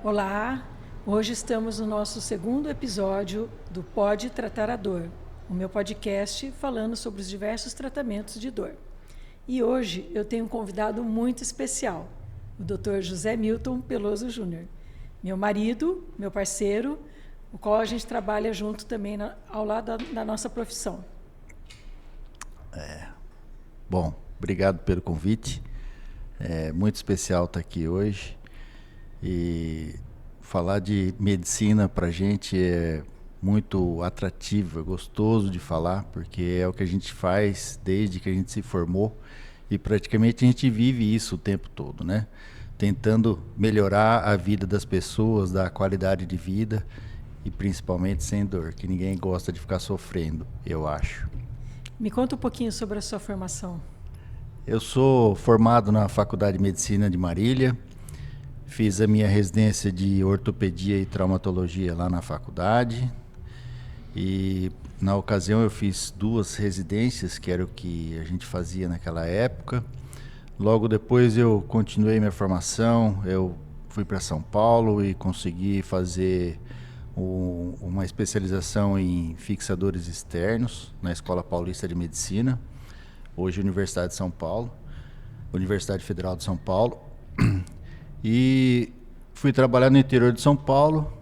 Olá, hoje estamos no nosso segundo episódio do Pode Tratar a Dor, o meu podcast falando sobre os diversos tratamentos de dor. E hoje eu tenho um convidado muito especial, o Dr. José Milton Peloso Júnior, meu marido, meu parceiro, o qual a gente trabalha junto também ao lado da nossa profissão. Bom, obrigado pelo convite. É muito especial estar aqui hoje. E falar de medicina para a gente é muito atrativo, é gostoso de falar, porque é o que a gente faz desde que a gente se formou e praticamente a gente vive isso o tempo todo, né? Tentando melhorar a vida das pessoas, dar qualidade de vida e principalmente sem dor, que ninguém gosta de ficar sofrendo, eu acho. Me conta um pouquinho sobre a sua formação. Eu sou formado na Faculdade de Medicina de Marília. Fiz a minha residência de ortopedia e traumatologia lá na faculdade. E na ocasião eu fiz 2 residências, que era o que a gente fazia naquela época. Logo depois eu continuei minha formação, eu fui para São Paulo e consegui fazer uma especialização em fixadores externos na Escola Paulista de Medicina, hoje Universidade de São Paulo, Universidade Federal de São Paulo. E fui trabalhar no interior de São Paulo,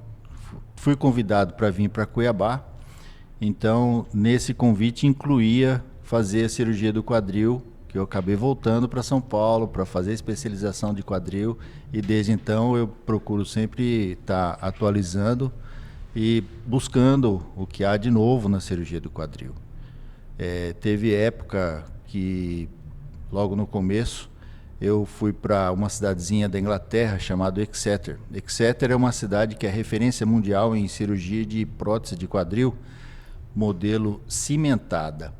fui convidado para vir para Cuiabá. Então, nesse convite incluía fazer a cirurgia do quadril, que eu acabei voltando para São Paulo para fazer a especialização de quadril. E desde então eu procuro sempre estar atualizando e buscando o que há de novo na cirurgia do quadril. Teve época que, logo no começo, eu fui para uma cidadezinha da Inglaterra chamada Exeter. Exeter é uma cidade que é referência mundial em cirurgia de prótese de quadril, modelo cimentada.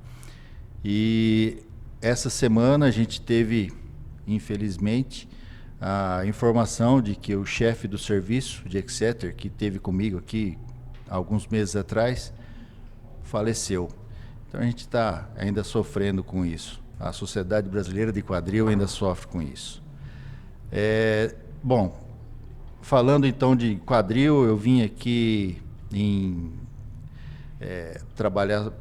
E essa semana a gente teve, infelizmente, a informação de que o chefe do serviço de Exeter, que esteve comigo aqui alguns meses atrás, faleceu. Então a gente está ainda sofrendo com isso. A Sociedade Brasileira de Quadril ainda sofre com isso. Bom, falando então de quadril, eu vim aqui trabalhar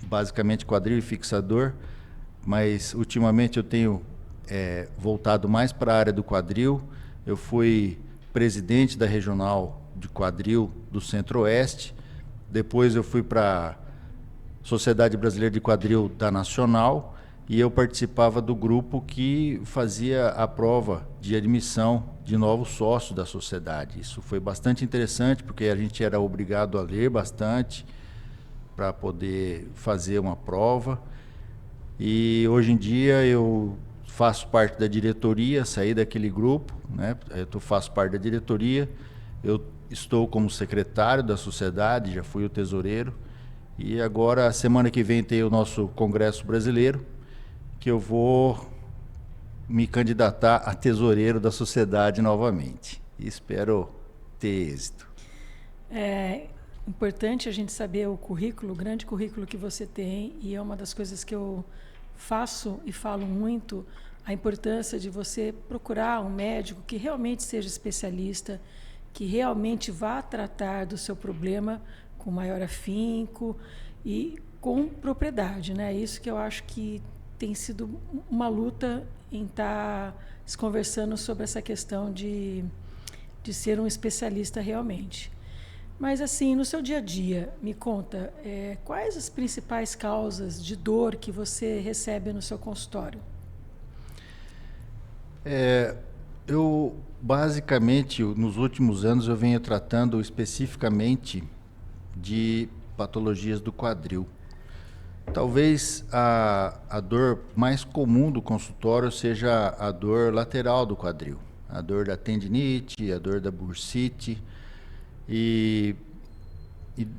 basicamente quadril e fixador, mas ultimamente eu tenho voltado mais para a área do quadril. Eu fui presidente da regional de quadril do Centro-Oeste, depois eu fui para a Sociedade Brasileira de Quadril da Nacional e eu participava do grupo que fazia a prova de admissão de novos sócios da sociedade. Isso foi bastante interessante porque a gente era obrigado a ler bastante para poder fazer uma prova. E hoje em dia eu faço parte da diretoria, saí daquele grupo, né? Eu faço parte da diretoria, eu estou como secretário da sociedade, já fui o tesoureiro, e agora, semana que vem, tem o nosso Congresso Brasileiro, que eu vou me candidatar a tesoureiro da sociedade novamente. E espero ter êxito. É importante a gente saber o currículo, o grande currículo que você tem, e é uma das coisas que eu faço e falo muito, a importância de você procurar um médico que realmente seja especialista, que realmente vá tratar do seu problema com maior afinco e com propriedade, né? Isso que eu acho que tem sido uma luta em estar se conversando sobre essa questão de ser um especialista realmente. Mas assim, no seu dia a dia, me conta, quais as principais causas de dor que você recebe no seu consultório? Eu, basicamente, nos últimos anos, eu venho tratando especificamente de patologias do quadril. Talvez a dor mais comum do consultório seja a dor lateral do quadril, a dor da tendinite, a dor da bursite, e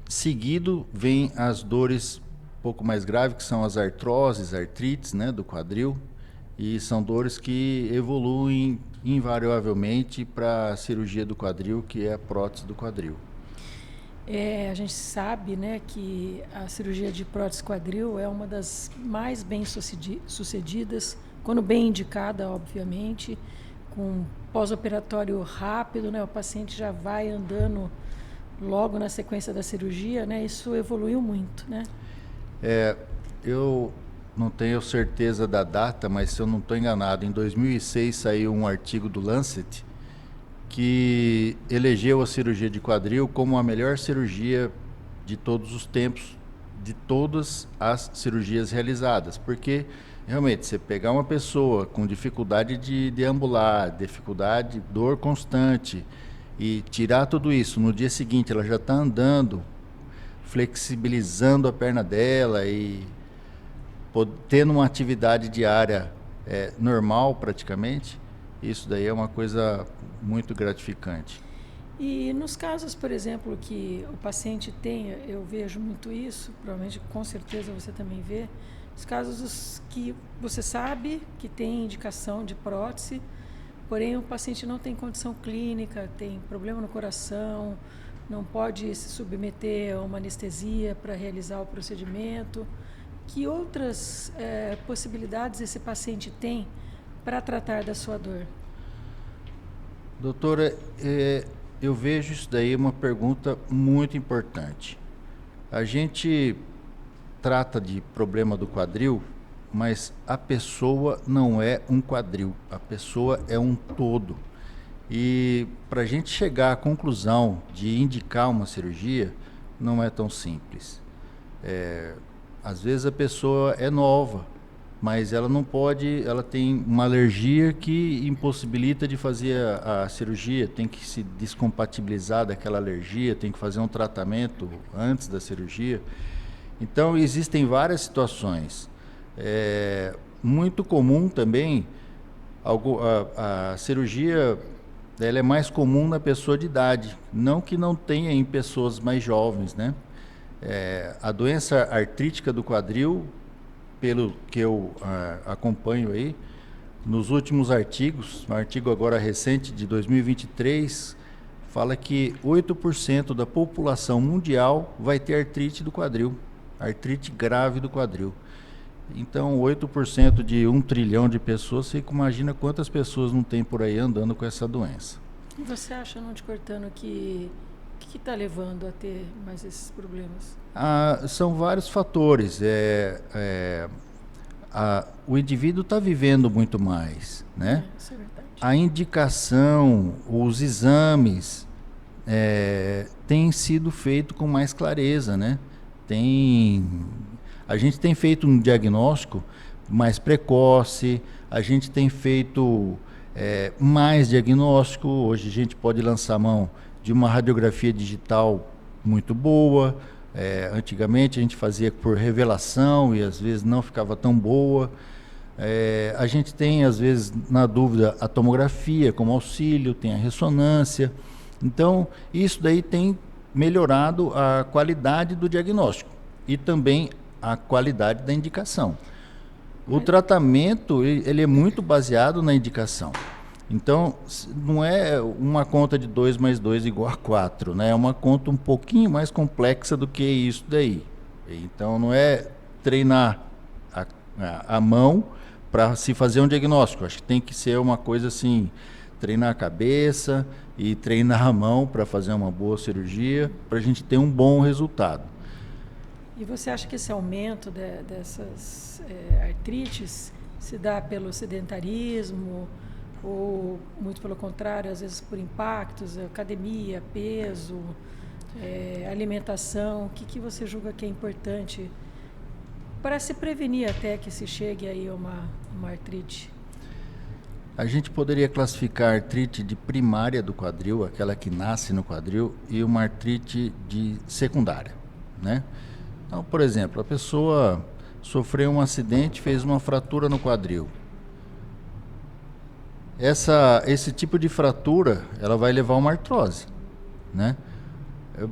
seguido vem as dores um pouco mais graves, que são as artroses, artrites, né, do quadril, e são dores que evoluem invariavelmente para a cirurgia do quadril, que é a prótese do quadril. A gente sabe, né, que a cirurgia de prótese quadril é uma das mais bem sucedidas, quando bem indicada, obviamente, com pós-operatório rápido, né? O paciente já vai andando logo na sequência da cirurgia, né? Isso evoluiu muito, né? Eu não tenho certeza da data, mas se eu não estou enganado, em 2006 saiu um artigo do Lancet que elegeu a cirurgia de quadril como a melhor cirurgia de todos os tempos, de todas as cirurgias realizadas, porque realmente você pegar uma pessoa com dificuldade de deambular, dificuldade, dor constante, e tirar tudo isso, no dia seguinte ela já está andando, flexibilizando a perna dela e tendo uma atividade diária normal praticamente, isso daí é uma coisa muito gratificante. E nos casos, por exemplo, que o paciente tenha, eu vejo muito isso, provavelmente com certeza você também vê, os casos que você sabe que tem indicação de prótese, porém o paciente não tem condição clínica, tem problema no coração, não pode se submeter a uma anestesia para realizar o procedimento. Que outras possibilidades esse paciente tem para tratar da sua dor? Doutora, eu vejo isso daí uma pergunta muito importante. A gente trata de problema do quadril, mas a pessoa não é um quadril, a pessoa é um todo. E para a gente chegar à conclusão de indicar uma cirurgia, não é tão simples. Às vezes a pessoa é nova, mas ela não pode, ela tem uma alergia que impossibilita de fazer a cirurgia, tem que se descompatibilizar daquela alergia, tem que fazer um tratamento antes da cirurgia. Então existem várias situações. Muito comum também, a cirurgia ela é mais comum na pessoa de idade, não que não tenha em pessoas mais jovens, né? A doença artrítica do quadril, pelo que eu acompanho aí, nos últimos artigos, um artigo agora recente de 2023, fala que 8% da população mundial vai ter artrite do quadril, artrite grave do quadril. Então, 8% de 1 trilhão de pessoas, você imagina quantas pessoas não tem por aí andando com essa doença. E você acha, não te cortando, que está levando a ter mais esses problemas? São vários fatores. O indivíduo está vivendo muito mais, né? Isso é verdade. A indicação, os exames têm sido feitos com mais clareza, né? A gente tem feito um diagnóstico mais precoce, a gente tem feito mais diagnóstico. Hoje a gente pode lançar mão de uma radiografia digital muito boa. Antigamente a gente fazia por revelação e às vezes não ficava tão boa. A gente tem, às vezes, na dúvida, a tomografia como auxílio, tem a ressonância. Então, isso daí tem melhorado a qualidade do diagnóstico e também a qualidade da indicação. O tratamento, ele é muito baseado na indicação. Então, não é uma conta de 2 mais 2 igual a 4, né? É uma conta um pouquinho mais complexa do que isso daí. Então, não é treinar a mão para se fazer um diagnóstico. Acho que tem que ser uma coisa assim, treinar a cabeça e treinar a mão para fazer uma boa cirurgia, para a gente ter um bom resultado. E você acha que esse aumento dessas artrites se dá pelo sedentarismo ou, muito pelo contrário, às vezes por impactos, academia, peso, alimentação? O que você julga que é importante para se prevenir até que se chegue aí a uma artrite? A gente poderia classificar a artrite de primária do quadril, aquela que nasce no quadril, e uma artrite de secundária, né? Então, por exemplo, a pessoa sofreu um acidente, fez uma fratura no quadril. Esse tipo de fratura, ela vai levar a uma artrose, né?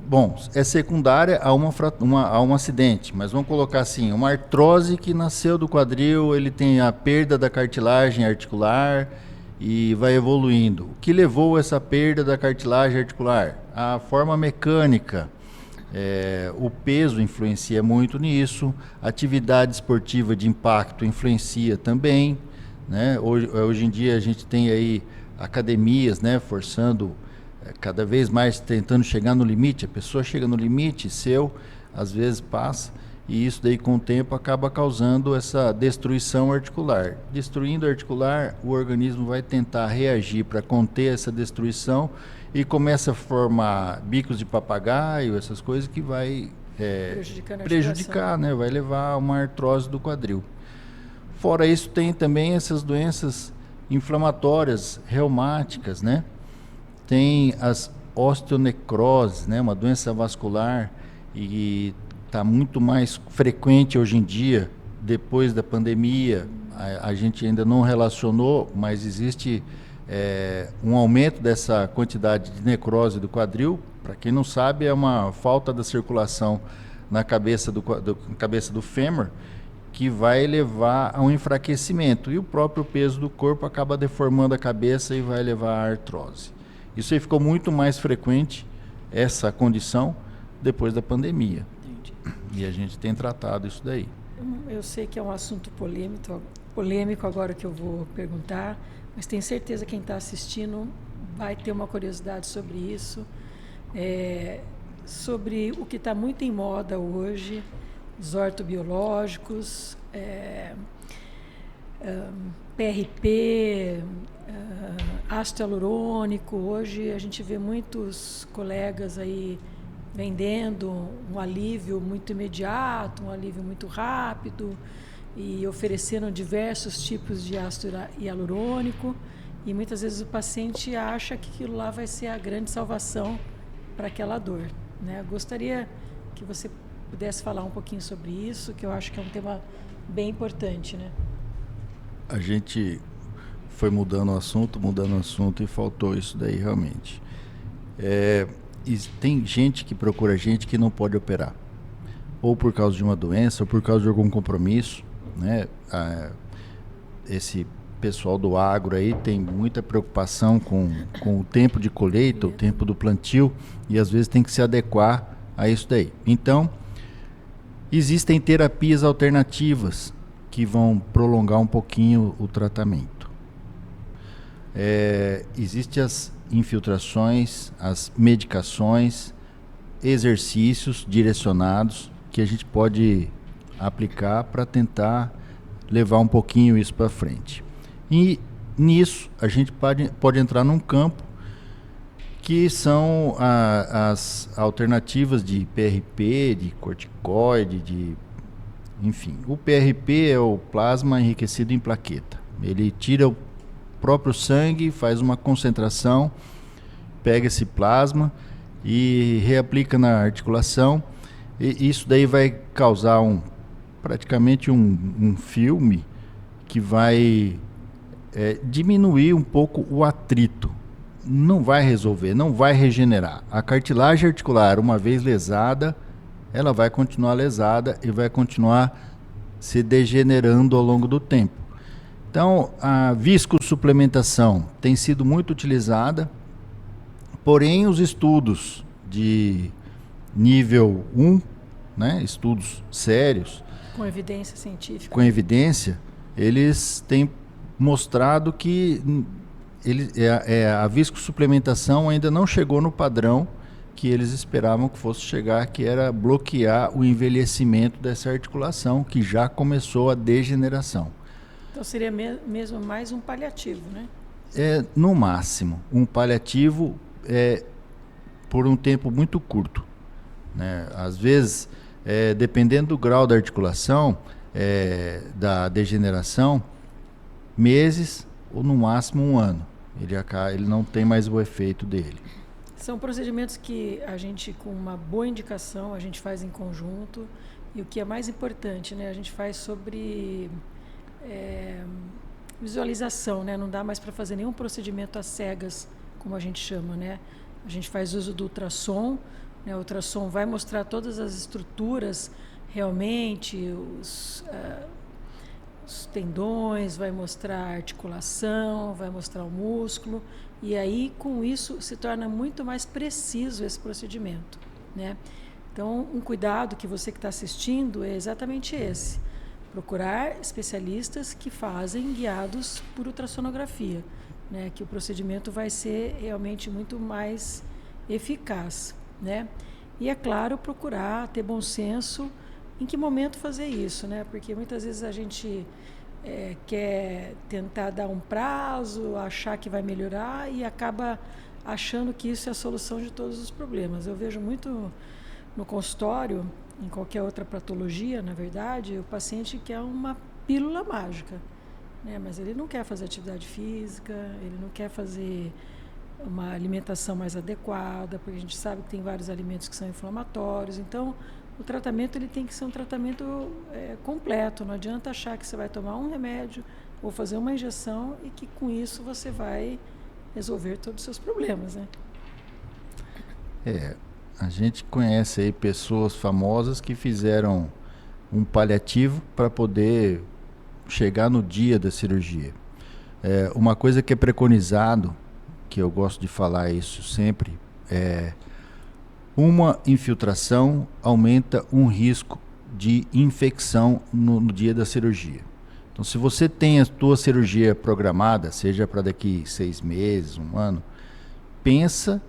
Bom, é secundária a um acidente, mas vamos colocar assim, uma artrose que nasceu do quadril, ele tem a perda da cartilagem articular e vai evoluindo. O que levou essa perda da cartilagem articular? A forma mecânica. O peso influencia muito nisso, atividade esportiva de impacto influencia também, né? Hoje em dia a gente tem aí academias, né, forçando cada vez mais, tentando chegar no limite. A pessoa chega no limite seu, às vezes passa, e isso daí com o tempo acaba causando essa destruição articular. Destruindo a articular, o organismo vai tentar reagir para conter essa destruição e começa a formar bicos de papagaio, essas coisas que vai prejudicar, né? Vai levar a uma artrose do quadril. Fora isso, tem também essas doenças inflamatórias, reumáticas, né? Tem as osteonecroses, né? Uma doença vascular e está muito mais frequente hoje em dia, depois da pandemia. A gente ainda não relacionou, mas existe um aumento dessa quantidade de necrose do quadril. Para quem não sabe, é uma falta da circulação na cabeça do fêmur, que vai levar a um enfraquecimento. E o próprio peso do corpo acaba deformando a cabeça e vai levar à artrose. Isso aí ficou muito mais frequente, essa condição, depois da pandemia. Entendi. E a gente tem tratado isso daí. Eu sei que é um assunto polêmico agora que eu vou perguntar, mas tenho certeza que quem está assistindo vai ter uma curiosidade sobre isso, sobre o que está muito em moda hoje, os ortobiológicos, PRP, ácido hialurônico. Hoje a gente vê muitos colegas aí vendendo um alívio muito imediato, um alívio muito rápido e oferecendo diversos tipos de ácido hialurônico, e muitas vezes o paciente acha que aquilo lá vai ser a grande salvação para aquela dor, né? Gostaria que você pudesse falar um pouquinho sobre isso, que eu acho que é um tema bem importante, né? A gente foi mudando o assunto e faltou isso daí realmente. E tem gente que procura gente que não pode operar, ou por causa de uma doença, ou por causa de algum compromisso, né? Esse pessoal do agro aí tem muita preocupação com o tempo de colheita, o tempo do plantio, e às vezes tem que se adequar a isso daí. Então, existem terapias alternativas que vão prolongar um pouquinho o tratamento. Existem as infiltrações, as medicações, exercícios direcionados que a gente pode aplicar para tentar levar um pouquinho isso para frente. E nisso a gente pode entrar num campo que são as alternativas de PRP, de corticoide, enfim. O PRP é o plasma enriquecido em plaqueta. Ele tira o próprio sangue, faz uma concentração, pega esse plasma e reaplica na articulação. E isso daí vai causar praticamente um filme que vai diminuir um pouco o atrito. Não vai resolver, não vai regenerar. A cartilagem articular, uma vez lesada, ela vai continuar lesada e vai continuar se degenerando ao longo do tempo. Então, a viscosuplementação tem sido muito utilizada, porém os estudos de nível 1, né, estudos sérios, com evidência científica, eles têm mostrado que a viscosuplementação ainda não chegou no padrão que eles esperavam que fosse chegar, que era bloquear o envelhecimento dessa articulação, que já começou a degeneração. Então seria mesmo mais um paliativo, né? No máximo, um paliativo por um tempo muito curto, né? Às vezes, dependendo do grau da articulação, da degeneração, meses ou no máximo um ano. Ele não tem mais o efeito dele. São procedimentos que a gente, com uma boa indicação, a gente faz em conjunto, e o que é mais importante, né, a gente faz sobre visualização, né? Não dá mais para fazer nenhum procedimento às cegas, como a gente chama, né? A gente faz uso do ultrassom, né? O ultrassom vai mostrar todas as estruturas realmente, os tendões, vai mostrar a articulação, vai mostrar o músculo, e aí com isso se torna muito mais preciso esse procedimento, né? Então, um cuidado que você que está assistindo é exatamente esse: procurar especialistas que fazem guiados por ultrassonografia, né, que o procedimento vai ser realmente muito mais eficaz, né? E é claro, procurar ter bom senso em que momento fazer isso, né? Porque muitas vezes a gente quer tentar dar um prazo, achar que vai melhorar e acaba achando que isso é a solução de todos os problemas. Eu vejo muito no consultório, em qualquer outra patologia, na verdade, o paciente quer uma pílula mágica, né? Mas ele não quer fazer atividade física, ele não quer fazer uma alimentação mais adequada, porque a gente sabe que tem vários alimentos que são inflamatórios. Então, o tratamento ele tem que ser um tratamento completo. Não adianta achar que você vai tomar um remédio ou fazer uma injeção e que com isso você vai resolver todos os seus problemas, né? A gente conhece aí pessoas famosas que fizeram um paliativo para poder chegar no dia da cirurgia. Uma coisa que é preconizado, que eu gosto de falar isso sempre, uma infiltração aumenta um risco de infecção no dia da cirurgia. Então, se você tem a tua cirurgia programada, seja para daqui 6 meses, 1 ano, pensa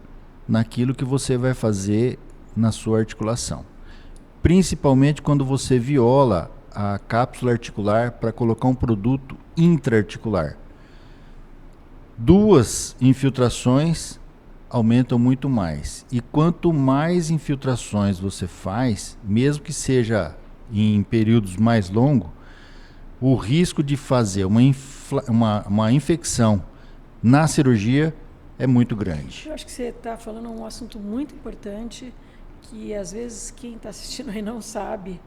naquilo que você vai fazer na sua articulação. Principalmente quando você viola a cápsula articular para colocar um produto intraarticular. 2 infiltrações aumentam muito mais. E quanto mais infiltrações você faz, mesmo que seja em períodos mais longos, o risco de fazer uma infecção na cirurgia é muito grande. Eu acho que você está falando um assunto muito importante que às vezes quem está assistindo aí não sabe.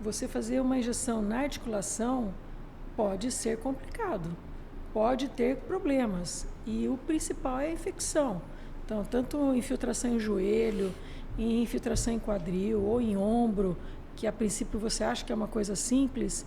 Você fazer uma injeção na articulação pode ser complicado, pode ter problemas e o principal é a infecção. Então, tanto infiltração em joelho, infiltração em quadril ou em ombro, que a princípio você acha que é uma coisa simples,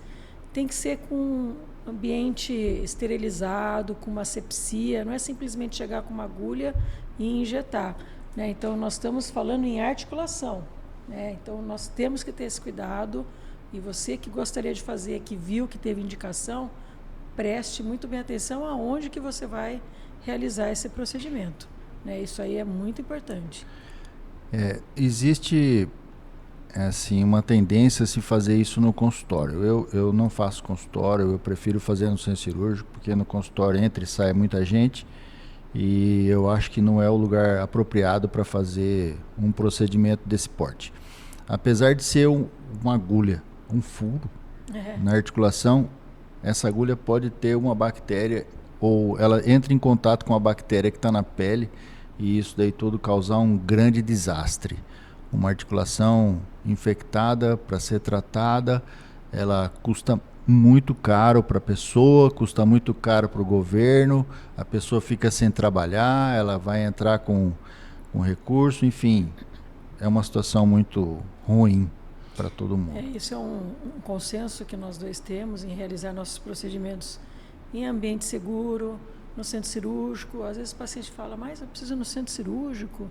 tem que ser com um ambiente esterilizado, com uma asepsia, não é simplesmente chegar com uma agulha e injetar, né? Então, nós estamos falando em articulação, né? Então, nós temos que ter esse cuidado e você que gostaria de fazer, que viu que teve indicação, preste muito bem atenção aonde que você vai realizar esse procedimento, né? Isso aí é muito importante. Existe assim, uma tendência a se fazer isso no consultório. Eu não faço consultório, eu prefiro fazer no centro cirúrgico, porque no consultório entra e sai muita gente e eu acho que não é o lugar apropriado para fazer um procedimento desse porte. Apesar de ser uma agulha, um furo na articulação, essa agulha pode ter uma bactéria ou ela entra em contato com a bactéria que está na pele e isso daí tudo causar um grande desastre. Uma articulação infectada para ser tratada, ela custa muito caro para a pessoa, custa muito caro para o governo, a pessoa fica sem trabalhar, ela vai entrar com recurso, enfim, é uma situação muito ruim para todo mundo. Isso é um consenso que nós dois temos em realizar nossos procedimentos em ambiente seguro, no centro cirúrgico. Às vezes o paciente fala, mas eu preciso ir no centro cirúrgico,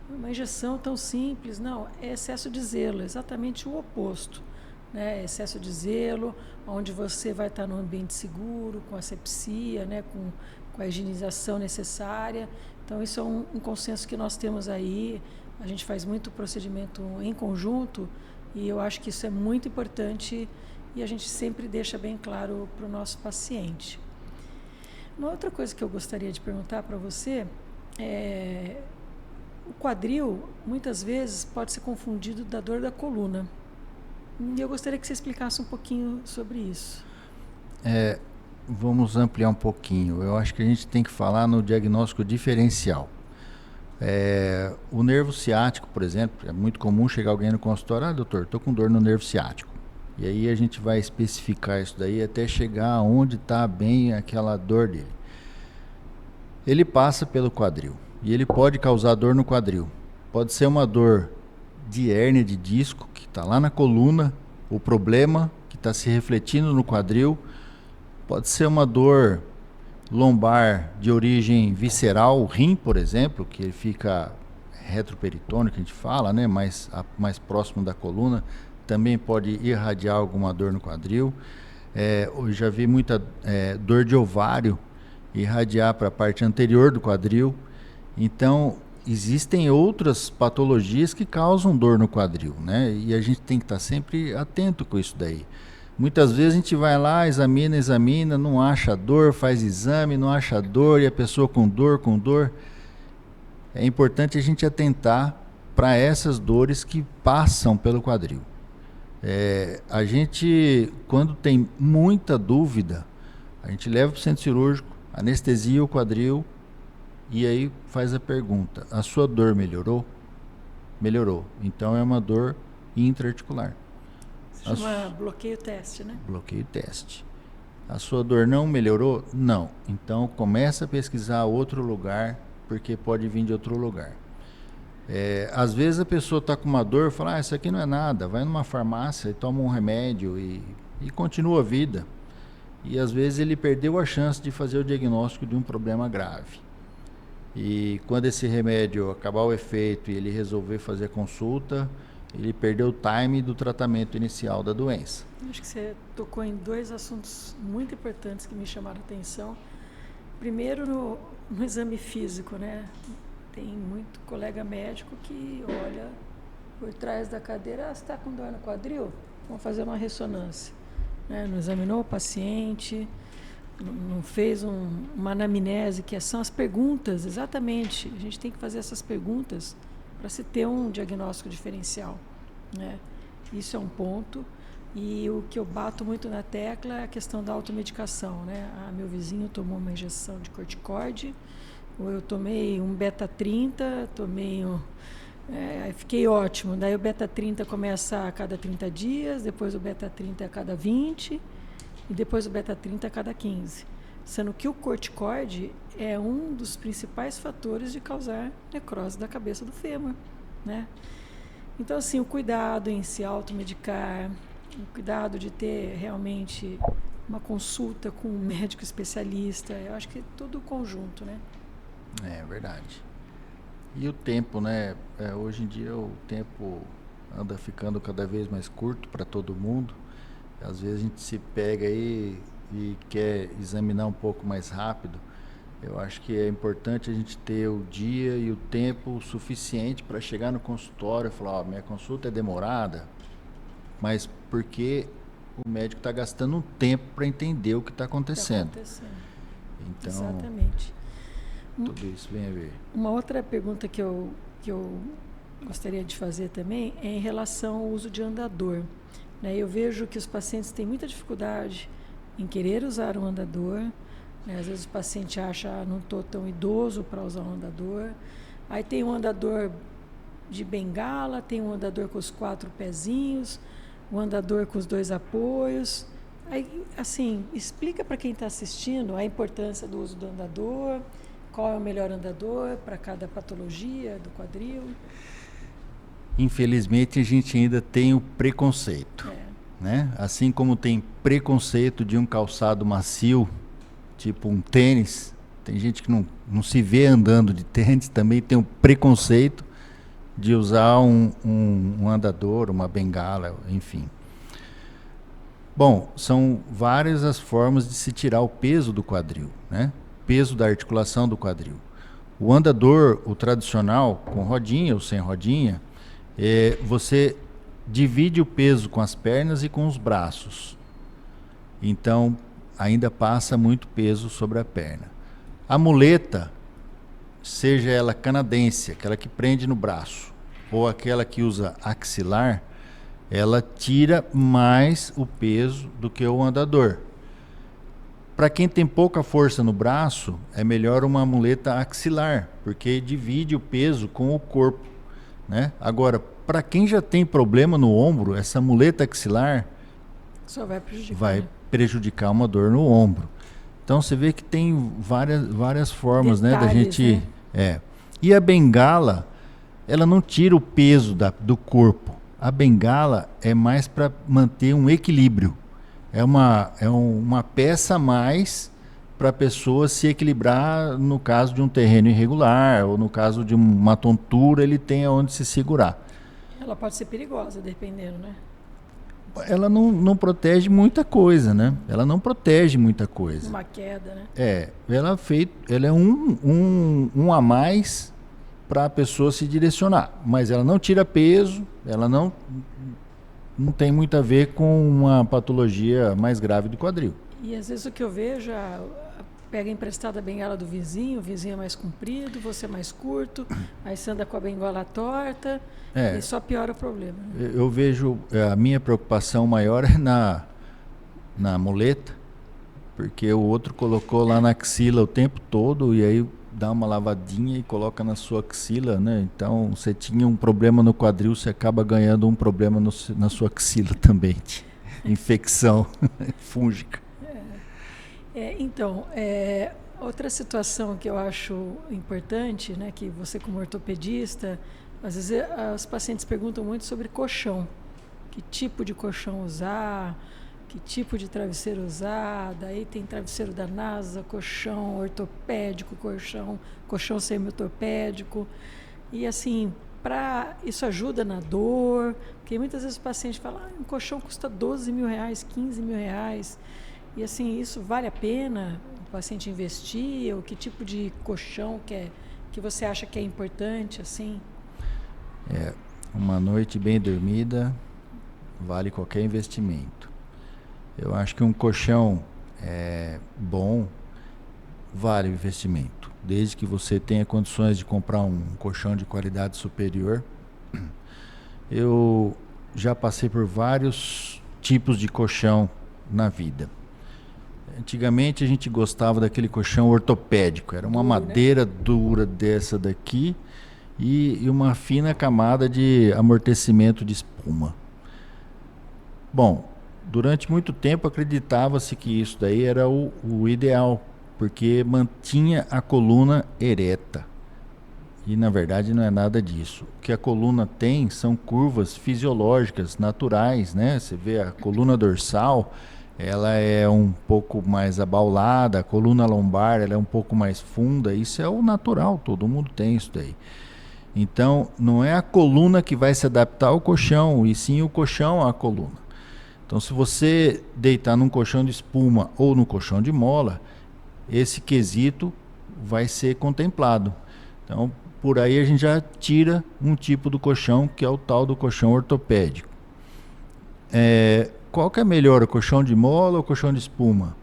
uma injeção tão simples. Não, é excesso de zelo, exatamente o oposto, né? Excesso de zelo, onde você vai estar num ambiente seguro, com asepsia, né? com a higienização necessária. Então, isso é um consenso que nós temos aí. A gente faz muito procedimento em conjunto e eu acho que isso é muito importante e a gente sempre deixa bem claro para o nosso paciente. Uma outra coisa que eu gostaria de perguntar para você é... O quadril, muitas vezes, pode ser confundido da dor da coluna. E eu gostaria que você explicasse um pouquinho sobre isso. Vamos ampliar um pouquinho. Eu acho que a gente tem que falar no diagnóstico diferencial. O nervo ciático, por exemplo, é muito comum chegar alguém no consultório, doutor, estou com dor no nervo ciático. E aí a gente vai especificar isso daí até chegar onde está bem aquela dor dele. Ele passa pelo quadril. E ele pode causar dor no quadril. Pode ser uma dor de hérnia de disco, que está lá na coluna, o problema que está se refletindo no quadril. Pode ser uma dor lombar de origem visceral, o rim, por exemplo, que ele fica retroperitônio, que a gente fala, né? mais próximo da coluna. Também pode irradiar alguma dor no quadril. Eu já vi muita dor de ovário, irradiar para a parte anterior do quadril. Então, existem outras patologias que causam dor no quadril, né? E a gente tem que estar sempre atento com isso daí. Muitas vezes a gente vai lá, examina, não acha dor, faz exame, não acha dor, e a pessoa com dor. É importante a gente atentar para essas dores que passam pelo quadril. A gente, quando tem muita dúvida, a gente leva para o centro cirúrgico, anestesia o quadril e aí faz a pergunta: a sua dor melhorou? Melhorou. Então é uma dor intra-articular. Se chama bloqueio teste, né? Bloqueio teste. A sua dor não melhorou? Não. Então começa a pesquisar outro lugar, porque pode vir de outro lugar. Às vezes a pessoa está com uma dor e fala: isso aqui não é nada, vai numa farmácia e toma um remédio e continua a vida. E às vezes ele perdeu a chance de fazer o diagnóstico de um problema grave. E quando esse remédio acabar o efeito e ele resolver fazer a consulta, ele perdeu o time do tratamento inicial da doença. Acho que você tocou em dois assuntos muito importantes que me chamaram a atenção. Primeiro, no exame físico, né? Tem muito colega médico que olha por trás da cadeira: você está com dor no quadril? Vamos fazer uma ressonância. Não examinou o paciente, não fez uma anamnese, que são as perguntas, exatamente. A gente tem que fazer essas perguntas para se ter um diagnóstico diferencial, né? Isso é um ponto. E o que eu bato muito na tecla é a questão da automedicação, né? Meu vizinho tomou uma injeção de corticoide, ou eu tomei um beta-30, aí fiquei ótimo. Daí o beta-30 começa a cada 30 dias, depois o beta-30 a cada 20 e depois o beta-30 a cada 15. Sendo que o corticoide é um dos principais fatores de causar necrose da cabeça do fêmur, né? Então, assim, o cuidado em se automedicar, o cuidado de ter realmente uma consulta com um médico especialista, eu acho que é tudo conjunto, né? É verdade. E o tempo, né? Hoje em dia o tempo anda ficando cada vez mais curto para todo mundo. Às vezes a gente se pega aí e quer examinar um pouco mais rápido. Eu acho que é importante a gente ter o dia e o tempo suficiente para chegar no consultório e falar: minha consulta é demorada, mas porque o médico está gastando um tempo para entender o que está acontecendo. Então, exatamente. Tudo isso vem a ver. Uma outra pergunta que eu gostaria de fazer também é em relação ao uso de andador, né? Eu vejo que os pacientes têm muita dificuldade em querer usar um andador, né? Às vezes o paciente acha: não estou tão idoso para usar um andador. Aí tem um andador de bengala, tem um andador com os 4 pezinhos, um andador com os 2 apoios. Aí, assim, explica para quem está assistindo a importância do uso do andador, qual é o melhor andador para cada patologia do quadril. Infelizmente a gente ainda tem o preconceito, né? Assim como tem preconceito de um calçado macio, tipo um tênis. Tem gente que não se vê andando de tênis, também tem o preconceito de usar um andador, uma bengala, enfim. Bom, são várias as formas de se tirar o peso do quadril, né? Peso da articulação do quadril. O andador, o tradicional, com rodinha ou sem rodinha, você divide o peso com as pernas e com os braços. Então, ainda passa muito peso sobre a perna. A muleta, seja ela canadense, aquela que prende no braço, ou aquela que usa axilar, ela tira mais o peso do que o andador. Para quem tem pouca força no braço, é melhor uma muleta axilar, porque divide o peso com o corpo, né? Agora, para quem já tem problema no ombro, essa muleta axilar só vai prejudicar uma dor no ombro. Então você vê que tem várias formas, detalhes, né, da gente, né? E a bengala, ela não tira o peso do corpo. A bengala é mais para manter um equilíbrio. É uma peça a mais para a pessoa se equilibrar no caso de um terreno irregular ou no caso de uma tontura, ele tem aonde se segurar. Ela pode ser perigosa, dependendo, né? ela não protege muita coisa, né? Ela não protege muita coisa. Uma queda, né? Ela é um a mais para a pessoa se direcionar, mas ela não tira peso, ela não tem muito a ver com uma patologia mais grave do quadril. E às vezes o que eu vejo, pega emprestada a bengala do vizinho, o vizinho é mais comprido, você é mais curto, aí você anda com a bengola torta, e só piora o problema. Né? Eu vejo, a minha preocupação maior é na muleta, porque o outro colocou lá na axila o tempo todo, e aí dá uma lavadinha e coloca na sua axila, né? Então, você tinha um problema no quadril, você acaba ganhando um problema na sua axila também, de infecção fúngica. Então, outra situação que eu acho importante, né, que você como ortopedista, às vezes os pacientes perguntam muito sobre colchão. Que tipo de colchão usar, que tipo de travesseiro usar, daí tem travesseiro da NASA, colchão ortopédico, colchão semi-ortopédico. E assim, isso ajuda na dor, porque muitas vezes o paciente fala, um colchão custa R$12 mil, R$15 mil. E assim, isso vale a pena o paciente investir? Ou que tipo de colchão que você acha que é importante, assim? Uma noite bem dormida vale qualquer investimento. Eu acho que um colchão bom vale o investimento, desde que você tenha condições de comprar um colchão de qualidade superior. Eu já passei por vários tipos de colchão na vida. Antigamente a gente gostava daquele colchão ortopédico, era uma madeira dura dessa daqui e uma fina camada de amortecimento de espuma. Bom, durante muito tempo acreditava-se que isso daí era o ideal, porque mantinha a coluna ereta. E na verdade não é nada disso. O que a coluna tem são curvas fisiológicas, naturais, né? Você vê a coluna dorsal, ela é um pouco mais abaulada, a coluna lombar ela é um pouco mais funda, isso é o natural, todo mundo tem isso daí. Então, não é a coluna que vai se adaptar ao colchão, e sim o colchão à coluna. Então, se você deitar num colchão de espuma ou no colchão de mola, esse quesito vai ser contemplado. Então, por aí a gente já tira um tipo do colchão, que é o tal do colchão ortopédico. Qual que é melhor, o colchão de mola ou o colchão de espuma?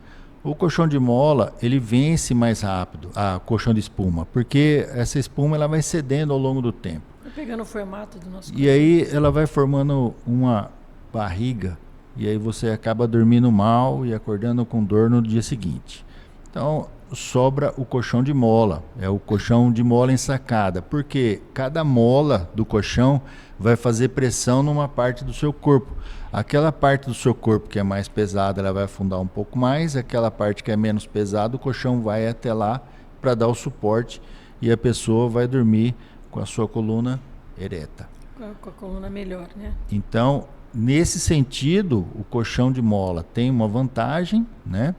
O colchão de mola, ele vence mais rápido a colchão de espuma, porque essa espuma ela vai cedendo ao longo do tempo. Vai pegando o formato do nosso corpo. E aí ela vai formando uma barriga, e aí você acaba dormindo mal e acordando com dor no dia seguinte. Então, sobra o colchão de mola, é o colchão de mola ensacada, porque cada mola do colchão vai fazer pressão numa parte do seu corpo. Aquela parte do seu corpo que é mais pesada, ela vai afundar um pouco mais, aquela parte que é menos pesada, o colchão vai até lá para dar o suporte e a pessoa vai dormir com a sua coluna ereta. Com a coluna melhor, né? Então, nesse sentido, o colchão de mola tem uma vantagem, né?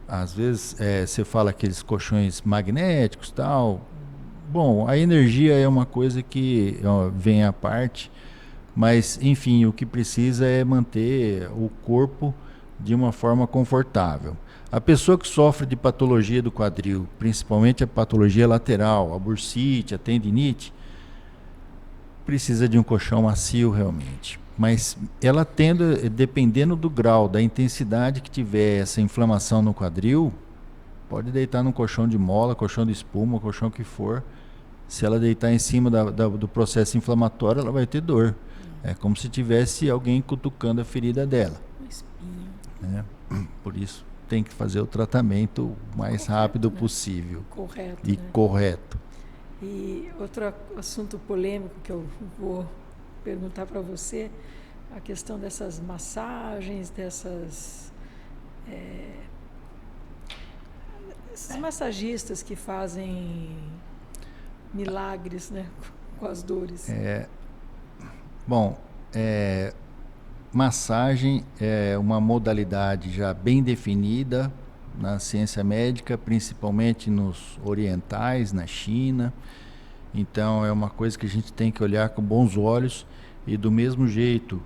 Às vezes você fala aqueles colchões magnéticos e tal. Bom, a energia é uma coisa que vem à parte, mas enfim, o que precisa é manter o corpo de uma forma confortável. A pessoa que sofre de patologia do quadril, principalmente a patologia lateral, a bursite, a tendinite, precisa de um colchão macio realmente. Mas ela dependendo do grau, da intensidade que tiver essa inflamação no quadril, pode deitar num colchão de mola, colchão de espuma, colchão que for. Se ela deitar em cima do processo inflamatório, ela vai ter dor. É como se tivesse alguém cutucando a ferida dela. Uma espinha. Né? Por isso tem que fazer o tratamento o mais rápido possível. Correto. E correto. E outro assunto polêmico que eu vou perguntar para você, a questão dessas massagens, esses massagistas que fazem milagres, né, com as dores. Bom, massagem é uma modalidade já bem definida na ciência médica, principalmente nos orientais, na China. Então é uma coisa que a gente tem que olhar com bons olhos, e do mesmo jeito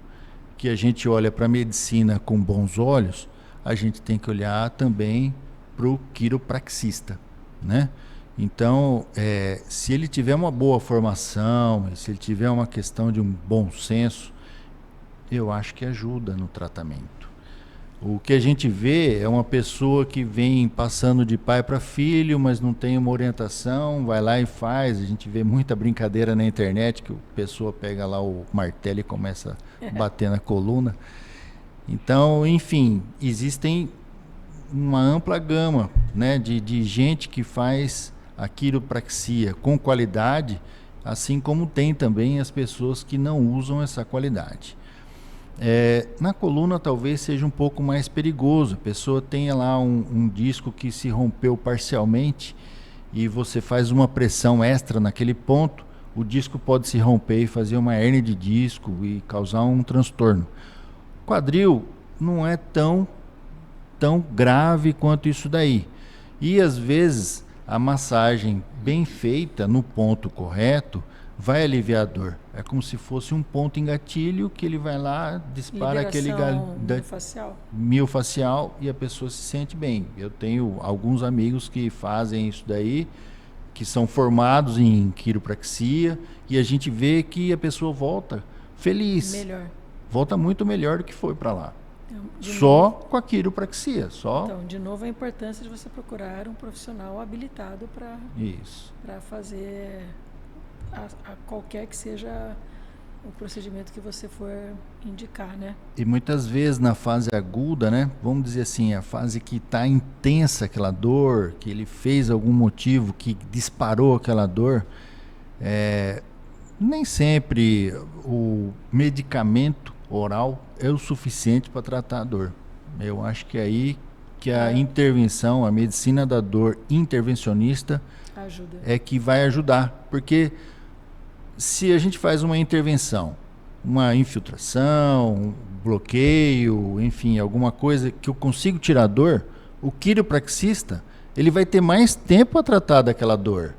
que a gente olha para a medicina com bons olhos, a gente tem que olhar também para o quiropraxista, né? Então, se ele tiver uma boa formação, se ele tiver uma questão de um bom senso, eu acho que ajuda no tratamento. O que a gente vê é uma pessoa que vem passando de pai para filho, mas não tem uma orientação, vai lá e faz. A gente vê muita brincadeira na internet, que a pessoa pega lá o martelo e começa a bater na coluna. Então, enfim, existem uma ampla gama, né, de gente que faz a quiropraxia com qualidade, assim como tem também as pessoas que não usam essa qualidade. Na coluna talvez seja um pouco mais perigoso. A pessoa tenha lá um disco que se rompeu parcialmente e você faz uma pressão extra naquele ponto, o disco pode se romper e fazer uma hérnia de disco e causar um transtorno. Quadril não é tão grave quanto isso daí. E às vezes a massagem bem feita no ponto correto vai aliviar a dor. É como se fosse um ponto em gatilho que ele vai lá, dispara aquele miofascial e a pessoa se sente bem. Eu tenho alguns amigos que fazem isso daí, que são formados em quiropraxia, e a gente vê que a pessoa volta feliz. Melhor. Volta muito melhor do que foi para lá. Só com a quiropraxia. Então, de novo, a importância de você procurar um profissional habilitado para fazer a qualquer que seja o procedimento que você for indicar, né? E muitas vezes na fase aguda, né? Vamos dizer assim, a fase que está intensa aquela dor, que ele fez algum motivo que disparou aquela dor, nem sempre o medicamento oral é o suficiente para tratar a dor. Eu acho que é aí que a intervenção, a medicina da dor intervencionista é que vai ajudar. Porque se a gente faz uma intervenção, uma infiltração, um bloqueio, enfim, alguma coisa que eu consigo tirar a dor, o quiropraxista, ele vai ter mais tempo a tratar daquela dor,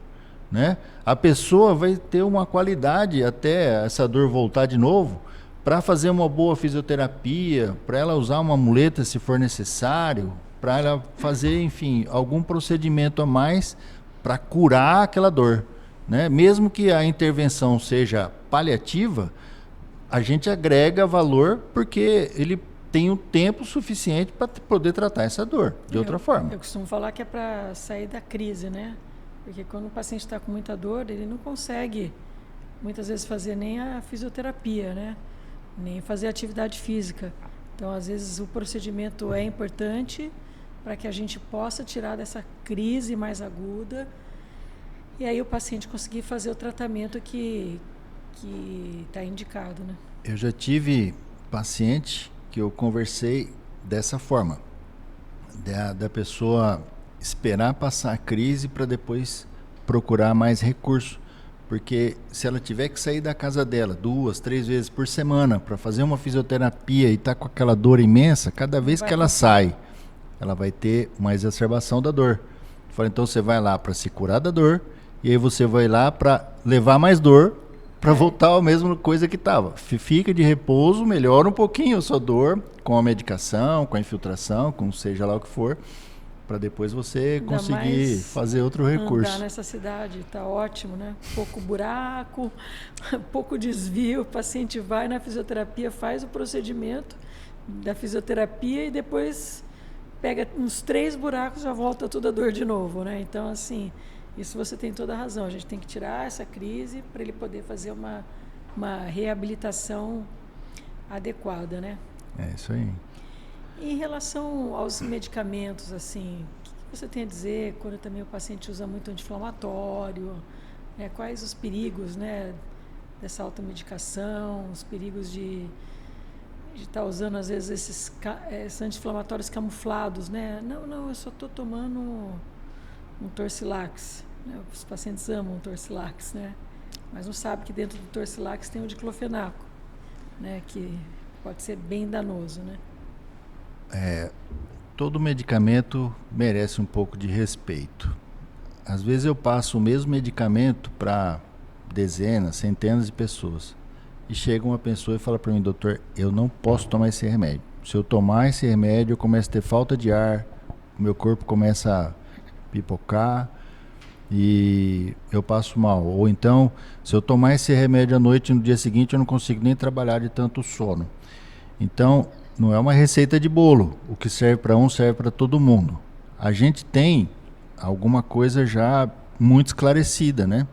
né? A pessoa vai ter uma qualidade até essa dor voltar de novo, para fazer uma boa fisioterapia, para ela usar uma muleta se for necessário, para ela fazer, enfim, algum procedimento a mais para curar aquela dor, né? Mesmo que a intervenção seja paliativa, a gente agrega valor porque ele tem o tempo suficiente para poder tratar essa dor de outra forma. Eu costumo falar que é para sair da crise, né? Porque quando o paciente está com muita dor, ele não consegue muitas vezes fazer nem a fisioterapia, né? Nem fazer atividade física. Então, às vezes, o procedimento é importante para que a gente possa tirar dessa crise mais aguda e aí o paciente conseguir fazer o tratamento que está indicado, né? Eu já tive paciente que eu conversei dessa forma, da pessoa esperar passar a crise para depois procurar mais recurso. Porque se ela tiver que sair da casa dela 2, 3 vezes por semana para fazer uma fisioterapia e tá com aquela dor imensa, cada vez que ela sai, ela vai ter uma exacerbação da dor. Eu falei, então você vai lá para se curar da dor e aí você vai lá para levar mais dor para voltar à mesma coisa que estava. Fica de repouso, melhora um pouquinho a sua dor com a medicação, com a infiltração, com seja lá o que for, para depois você conseguir fazer outro recurso. Andar nessa cidade está ótimo, né? Pouco buraco, pouco desvio. O paciente vai na fisioterapia, faz o procedimento da fisioterapia e depois pega uns 3 buracos, já volta toda a dor de novo, né? Então, assim, isso você tem toda a razão. A gente tem que tirar essa crise para ele poder fazer uma reabilitação adequada, né? É isso aí. Em relação aos medicamentos, assim, o que você tem a dizer quando também o paciente usa muito anti-inflamatório? Né? Quais os perigos, né, dessa automedicação, os perigos de estar usando, às vezes, esses anti-inflamatórios camuflados, né? Não, eu só estou tomando um Torcilax. Né? Os pacientes amam o Torcilax, né? Mas não sabem que dentro do Torcilax tem o diclofenaco, né? Que pode ser bem danoso, né? Todo medicamento merece um pouco de respeito. Às vezes eu passo o mesmo medicamento para dezenas, centenas de pessoas. e chega uma pessoa e fala para mim, doutor, eu não posso tomar esse remédio. Se eu tomar esse remédio, eu começo a ter falta de ar, o meu corpo começa a pipocar e eu passo mal. Ou então, se eu tomar esse remédio à noite, no dia seguinte eu não consigo nem trabalhar de tanto sono. Então, não é uma receita de bolo. O que serve para um serve para todo mundo. A gente tem alguma coisa já muito esclarecida, né?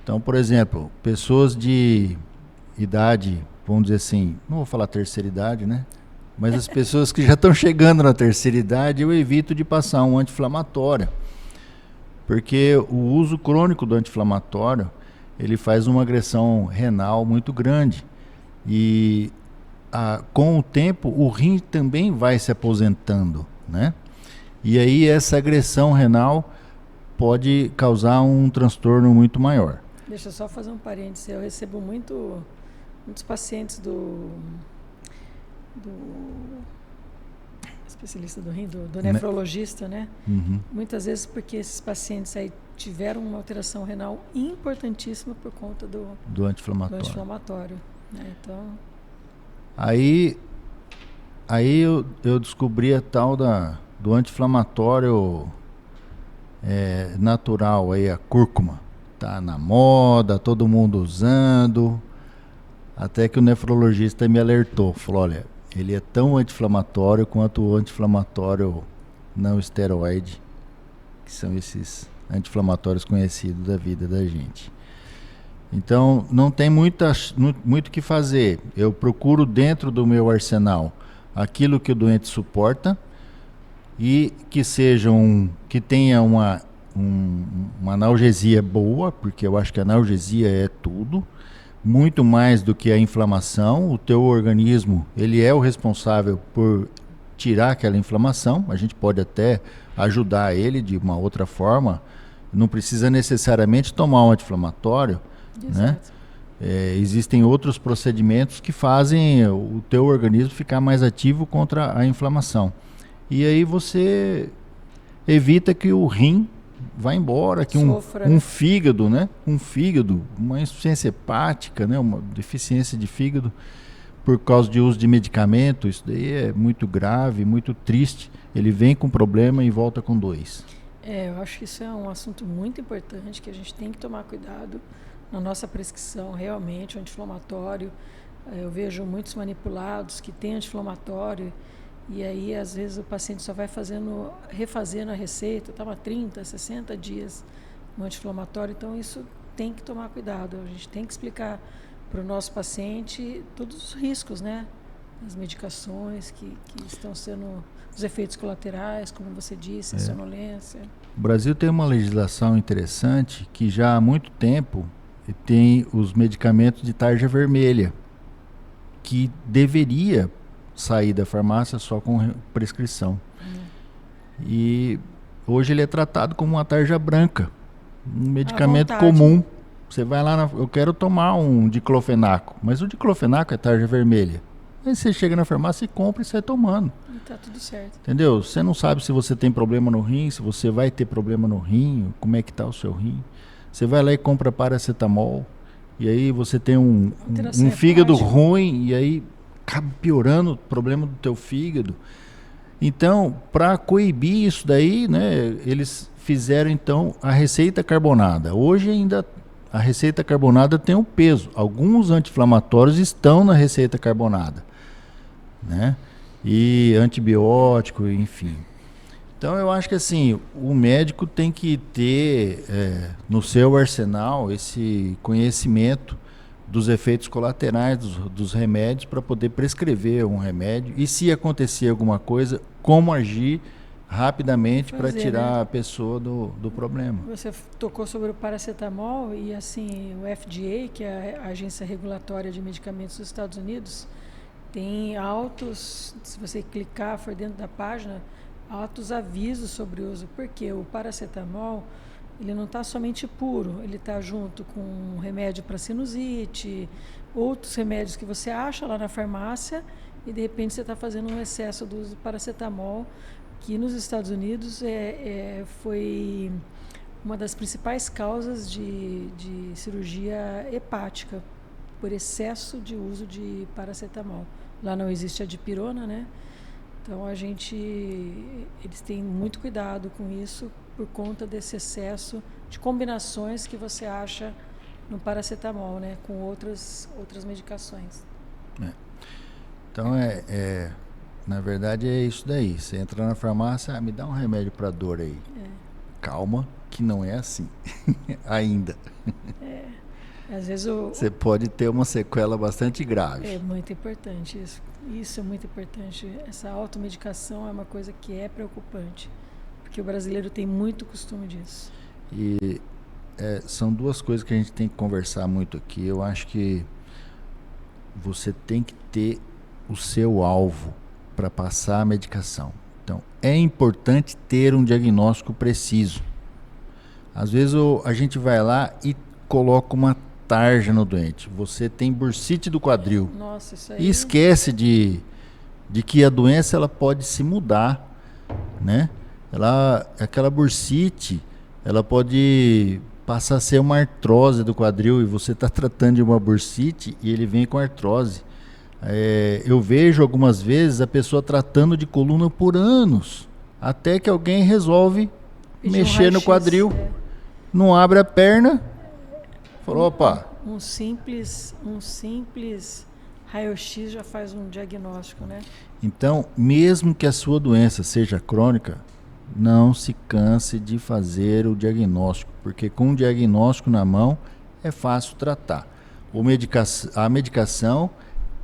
Então, por exemplo, pessoas de idade, vamos dizer assim, não vou falar terceira idade, né? Mas as pessoas que já estão chegando na terceira idade, eu evito de passar um anti-inflamatório. Porque o uso crônico do anti-inflamatório, ele faz uma agressão renal muito grande. E com o tempo, o rim também vai se aposentando, né? E aí essa agressão renal pode causar um transtorno muito maior. Deixa eu só fazer um parênteses. Eu recebo muitos pacientes do especialista do rim, do nefrologista, né? Uhum. Muitas vezes porque esses pacientes aí tiveram uma alteração renal importantíssima por conta do anti-inflamatório. Né? Então... Aí eu descobri a tal do anti-inflamatório natural, aí, a cúrcuma. Tá na moda, todo mundo usando. Até que o nefrologista me alertou, falou, olha, ele é tão anti-inflamatório quanto o anti-inflamatório não esteroide, que são esses anti-inflamatórios conhecidos da vida da gente. Então, não tem muito o que fazer. Eu procuro dentro do meu arsenal aquilo que o doente suporta e que tenha uma analgesia boa, porque eu acho que a analgesia é tudo, muito mais do que a inflamação. O teu organismo, ele é o responsável por tirar aquela inflamação. A gente pode até ajudar ele de uma outra forma, não precisa necessariamente tomar um anti-inflamatório, né? Existem outros procedimentos que fazem o teu organismo ficar mais ativo contra a inflamação. E aí você evita que o rim vá embora, que um fígado, né? Uma insuficiência hepática, né? Uma deficiência de fígado por causa de uso de medicamento, isso daí é muito grave, muito triste. Ele vem com problema e volta com 2. Eu acho que isso é um assunto muito importante, que a gente tem que tomar cuidado na nossa prescrição, realmente, o anti-inflamatório. Eu vejo muitos manipulados que têm anti-inflamatório e aí, às vezes, o paciente só vai refazendo a receita, toma 30, 60 dias no anti-inflamatório, então isso tem que tomar cuidado. A gente tem que explicar para o nosso paciente todos os riscos, né? As medicações que estão sendo, os efeitos colaterais, como você disse, a sonolência. O Brasil tem uma legislação interessante que já há muito tempo tem os medicamentos de tarja vermelha, que deveria sair da farmácia só com prescrição. E hoje ele é tratado como uma tarja branca, um medicamento comum. Você vai lá, eu quero tomar um diclofenaco, mas o diclofenaco é tarja vermelha. Aí você chega na farmácia e compra e sai tomando. E tá tudo certo. Entendeu? Você não sabe se você tem problema no rim, se você vai ter problema no rim, como é que tá o seu rim. Você vai lá e compra paracetamol, e aí você tem um fígado ruim, e aí acaba piorando o problema do teu fígado. Então, para coibir isso daí, né, eles fizeram então a receita carbonada. Hoje ainda a receita carbonada tem um peso. Alguns anti-inflamatórios estão na receita carbonada, né? E antibiótico, enfim. Então eu acho que assim, o médico tem que ter no seu arsenal esse conhecimento dos efeitos colaterais dos remédios para poder prescrever um remédio e, se acontecer alguma coisa, como agir rapidamente para tirar a pessoa do problema. Você tocou sobre o paracetamol e assim, o FDA, que é a Agência Regulatória de Medicamentos dos Estados Unidos, tem altos, se você clicar, for dentro da página, altos avisos sobre o uso, porque o paracetamol, ele não está somente puro, ele está junto com um remédio para sinusite, outros remédios que você acha lá na farmácia e de repente você está fazendo um excesso do uso do paracetamol, que nos Estados Unidos foi uma das principais causas de cirurgia hepática, por excesso de uso de paracetamol. Lá não existe a dipirona, né? Então eles têm muito cuidado com isso por conta desse excesso de combinações que você acha no paracetamol, né? Com outras medicações. Então na verdade é isso daí. Você entra na farmácia, me dá um remédio para dor aí. Calma, que não é assim ainda. Às vezes você pode ter uma sequela bastante grave. É muito importante isso. Isso é muito importante. Essa automedicação é uma coisa que é preocupante, porque o brasileiro tem muito costume disso. E são duas coisas que a gente tem que conversar muito aqui. Eu acho que você tem que ter o seu alvo para passar a medicação. Então, é importante ter um diagnóstico preciso. Às vezes a gente vai lá e coloca uma tarja no doente. Você tem bursite do quadril. Nossa, isso aí... E esquece de que a doença ela pode se mudar, né? Aquela bursite, ela pode passar a ser uma artrose do quadril, e você está tratando de uma bursite e ele vem com artrose. Eu vejo algumas vezes a pessoa tratando de coluna por anos, até que alguém resolve mexer no quadril, não abre a perna, falou, opa. Um simples raio-x já faz um diagnóstico, né? Então, mesmo que a sua doença seja crônica, não se canse de fazer o diagnóstico, porque com o diagnóstico na mão é fácil tratar. A medicação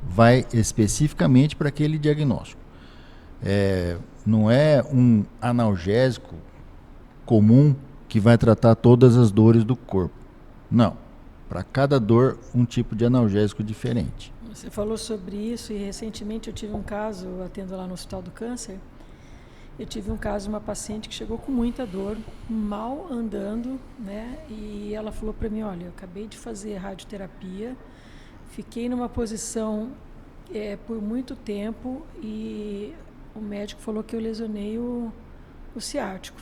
vai especificamente para aquele diagnóstico. Não é um analgésico comum que vai tratar todas as dores do corpo. Não. Para cada dor, um tipo de analgésico diferente. Você falou sobre isso e recentemente eu tive um caso, eu atendo lá no Hospital do Câncer, eu tive um caso de uma paciente que chegou com muita dor, mal andando, né? E ela falou para mim, olha, eu acabei de fazer radioterapia, fiquei numa posição por muito tempo e o médico falou que eu lesionei o ciático.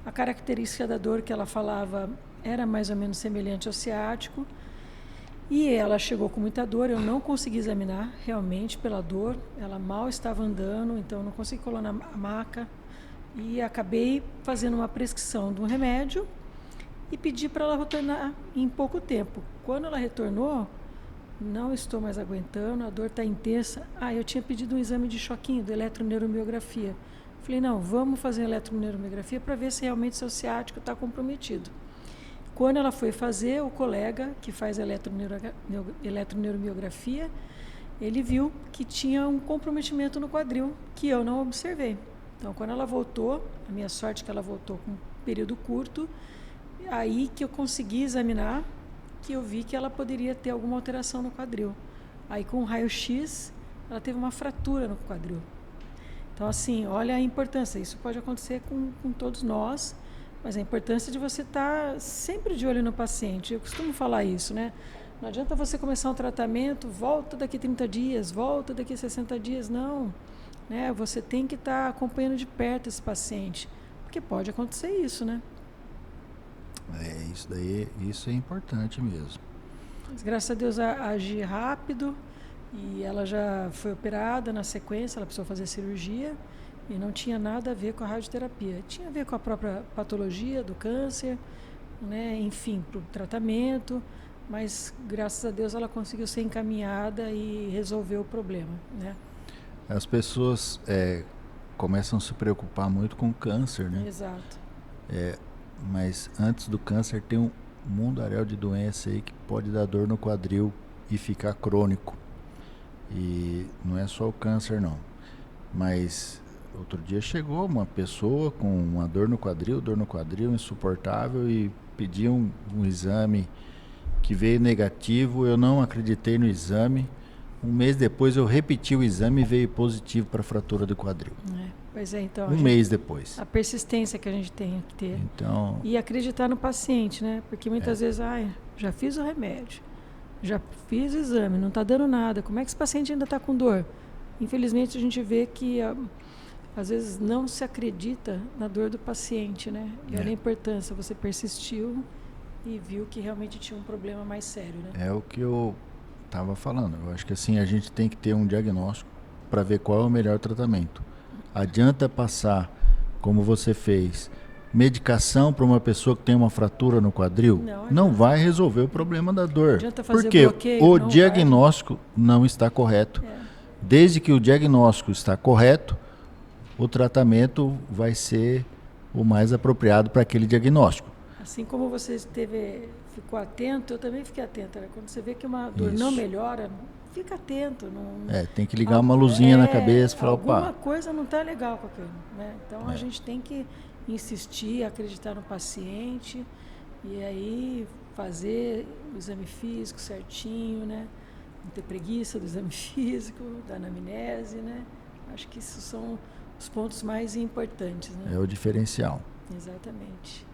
A característica da dor que ela falava era mais ou menos semelhante ao ciático. E ela chegou com muita dor, eu não consegui examinar realmente pela dor, ela mal estava andando, então eu não consegui colocar na maca. E acabei fazendo uma prescrição de um remédio e pedi para ela retornar em pouco tempo. Quando ela retornou, não estou mais aguentando, a dor está intensa. Eu tinha pedido um exame de choquinho, de eletroneuromiografia. Falei, não, vamos fazer eletroneuromiografia para ver se realmente seu ciático está comprometido. Quando ela foi fazer, o colega que faz eletroneuromiografia, ele viu que tinha um comprometimento no quadril, que eu não observei. Então, quando ela voltou, a minha sorte é que ela voltou com um período curto, aí que eu consegui examinar, que eu vi que ela poderia ter alguma alteração no quadril. Aí, com o raio-x, ela teve uma fratura no quadril. Então, assim, olha a importância. Isso pode acontecer com todos nós, mas a importância de você estar sempre de olho no paciente. Eu costumo falar isso, né? Não adianta você começar um tratamento, volta daqui 30 dias, volta daqui 60 dias. Não. Né? Você tem que estar acompanhando de perto esse paciente, porque pode acontecer isso, né? Isso é importante mesmo. Mas, graças a Deus, agi rápido e ela já foi operada na sequência, ela precisou fazer cirurgia. E não tinha nada a ver com a radioterapia. Tinha a ver com a própria patologia do câncer, né? Enfim, para o tratamento, mas graças a Deus ela conseguiu ser encaminhada e resolveu o problema, né? As pessoas começam a se preocupar muito com o câncer, né? Exato. Mas antes do câncer tem um mundaréu de doença aí que pode dar dor no quadril e ficar crônico. E não é só o câncer, não. Mas outro dia chegou uma pessoa com uma dor no quadril insuportável, e pediu um exame que veio negativo. Eu não acreditei no exame. Um mês depois eu repeti o exame e veio positivo para fratura do quadril. Pois é, então. Mês depois. A persistência que a gente tem que ter. Então, e acreditar no paciente, né? Porque muitas vezes, já fiz o remédio, já fiz o exame, não está dando nada. Como é que esse paciente ainda está com dor? Infelizmente a gente vê que às vezes não se acredita na dor do paciente, né? E olha a importância, você persistiu e viu que realmente tinha um problema mais sério, né? É o que eu Estava falando, eu acho que assim a gente tem que ter um diagnóstico para ver qual é o melhor tratamento. Adianta passar, como você fez, medicação para uma pessoa que tem uma fratura no quadril? Não vai resolver o problema da dor. Adianta fazer porque bloqueio, o diagnóstico não está correto. Desde que o diagnóstico está correto, o tratamento vai ser o mais apropriado para aquele diagnóstico. Assim como você ficou atento, eu também fiquei atenta. Né? Quando você vê que uma dor não melhora, fica atento. Não, tem que ligar uma luzinha na cabeça e falar, alguma coisa não está legal com aquilo. Né? Então a gente tem que insistir, acreditar no paciente e aí fazer o exame físico certinho, né? Não ter preguiça do exame físico, da anamnese, né? Acho que isso são os pontos mais importantes, né? É o diferencial. Exatamente.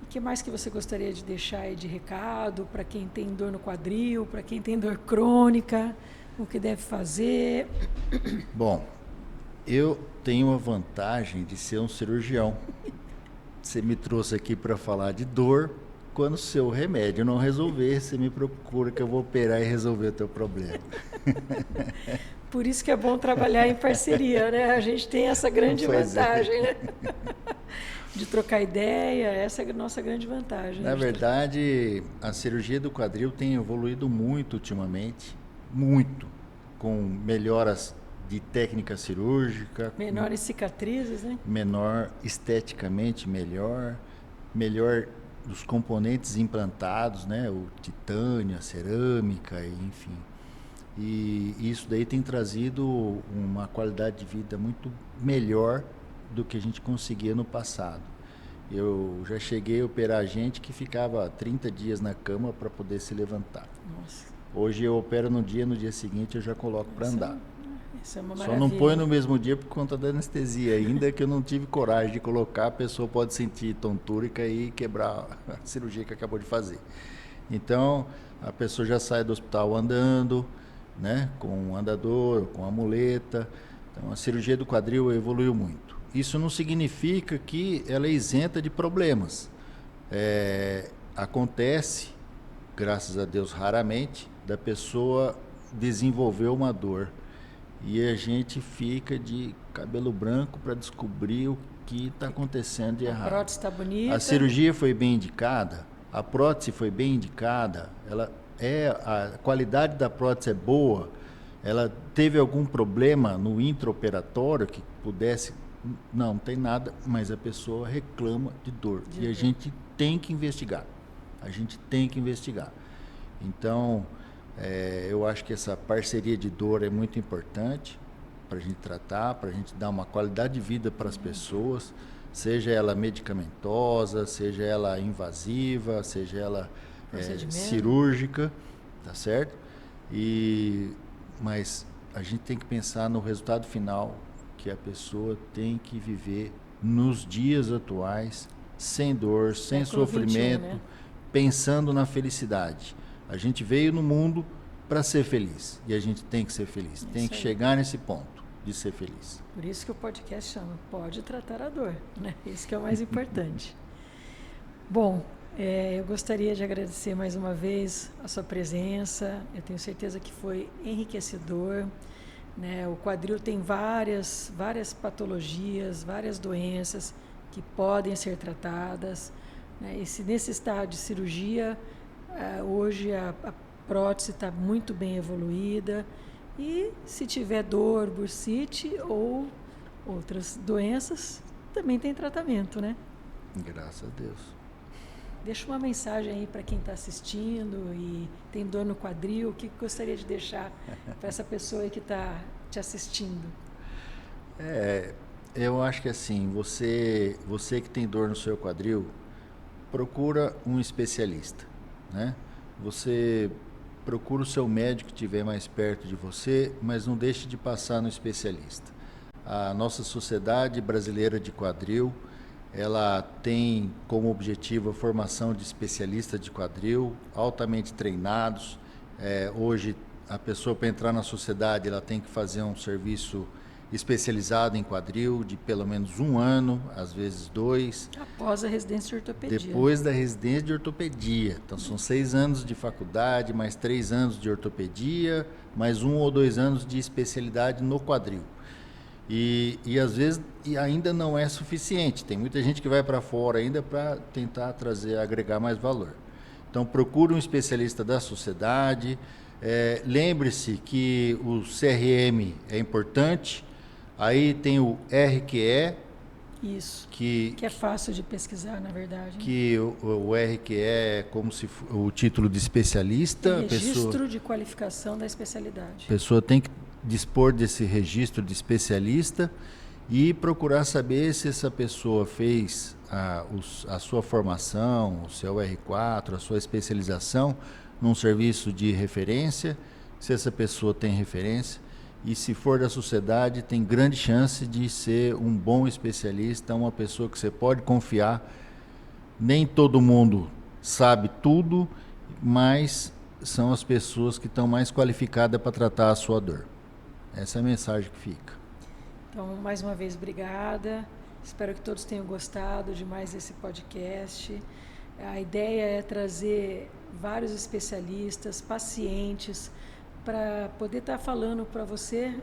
E o que mais que você gostaria de deixar aí de recado para quem tem dor no quadril, para quem tem dor crônica, o que deve fazer? Bom, eu tenho a vantagem de ser um cirurgião. Você me trouxe aqui para falar de dor. Quando o seu remédio não resolver, você me procura que eu vou operar e resolver o teu problema. Por isso que é bom trabalhar em parceria, né? A gente tem essa grande vantagem, né? De trocar ideia, essa é a nossa grande vantagem. Na verdade, a cirurgia do quadril tem evoluído muito ultimamente, muito, com melhoras de técnica cirúrgica. Menores cicatrizes, né? Menor esteticamente, melhor dos componentes implantados, né? O titânio, a cerâmica, enfim. E isso daí tem trazido uma qualidade de vida muito melhor do que a gente conseguia no passado. Eu já cheguei a operar gente que ficava 30 dias na cama para poder se levantar. Nossa. Hoje eu opero no dia seguinte eu já coloco para andar. Isso é uma Só não põe no mesmo dia por conta da anestesia, ainda que eu não tive coragem de colocar, a pessoa pode sentir tontura e cair e quebrar a cirurgia que acabou de fazer. Então, a pessoa já sai do hospital andando, né, com um andador, com a muleta. Então, a cirurgia do quadril evoluiu muito. Isso não significa que ela é isenta de problemas. Acontece, graças a Deus, raramente, da pessoa desenvolver uma dor. E a gente fica de cabelo branco para descobrir o que está acontecendo de errado. A prótese está bonita. A cirurgia foi bem indicada, a prótese foi bem indicada, a qualidade da prótese é boa, ela teve algum problema no intraoperatório que pudesse... Não tem nada, mas a pessoa reclama de dor. E a gente tem que investigar. Então... eu acho que essa parceria de dor é muito importante para a gente tratar, para a gente dar uma qualidade de vida para as pessoas, seja ela medicamentosa, seja ela invasiva, seja ela cirúrgica, tá certo? Mas a gente tem que pensar no resultado final, que a pessoa tem que viver nos dias atuais, sem dor, sem sofrimento, 21, né? Pensando na felicidade. A gente veio no mundo para ser feliz e a gente tem que ser feliz, tem que chegar nesse ponto de ser feliz. Por isso que o podcast chama Pode Tratar a Dor, né? Isso que é o mais importante. Bom, eu gostaria de agradecer mais uma vez a sua presença, eu tenho certeza que foi enriquecedor, né? O quadril tem várias patologias, várias doenças que podem ser tratadas, né? E se necessitar de cirurgia, hoje a prótese está muito bem evoluída e se tiver dor, bursite ou outras doenças, também tem tratamento, né? Graças a Deus. Deixa uma mensagem aí para quem está assistindo e tem dor no quadril, o que gostaria de deixar para essa pessoa aí que está te assistindo? Eu acho que assim, você que tem dor no seu quadril, procura um especialista. Né? Você procura o seu médico que estiver mais perto de você, mas não deixe de passar no especialista. A nossa Sociedade Brasileira de Quadril, ela tem como objetivo a formação de especialistas de quadril, altamente treinados. Hoje, a pessoa para entrar na sociedade, ela tem que fazer um serviço especializado em quadril de pelo menos 1 ano, às vezes 2. Após a residência de ortopedia. Depois da residência de ortopedia. Então, são 6 anos de faculdade, mais 3 anos de ortopedia, mais 1 ou 2 anos de especialidade no quadril. E às vezes ainda não é suficiente. Tem muita gente que vai para fora ainda para tentar agregar mais valor. Então, procure um especialista da sociedade. Lembre-se que o CRM é importante. Aí tem o RQE. Isso, que é fácil de pesquisar, na verdade. Que o RQE é como se o título de especialista. Registro de qualificação da especialidade. A pessoa tem que dispor desse registro de especialista e procurar saber se essa pessoa fez a sua formação, o seu R4, a sua especialização num serviço de referência, se essa pessoa tem referência. E se for da sociedade, tem grande chance de ser um bom especialista, uma pessoa que você pode confiar. Nem todo mundo sabe tudo, mas são as pessoas que estão mais qualificadas para tratar a sua dor. Essa é a mensagem que fica. Então, mais uma vez, obrigada. Espero que todos tenham gostado de mais esse podcast. A ideia é trazer vários especialistas, pacientes, para poder estar falando para você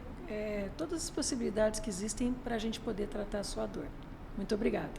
todas as possibilidades que existem para a gente poder tratar a sua dor. Muito obrigada.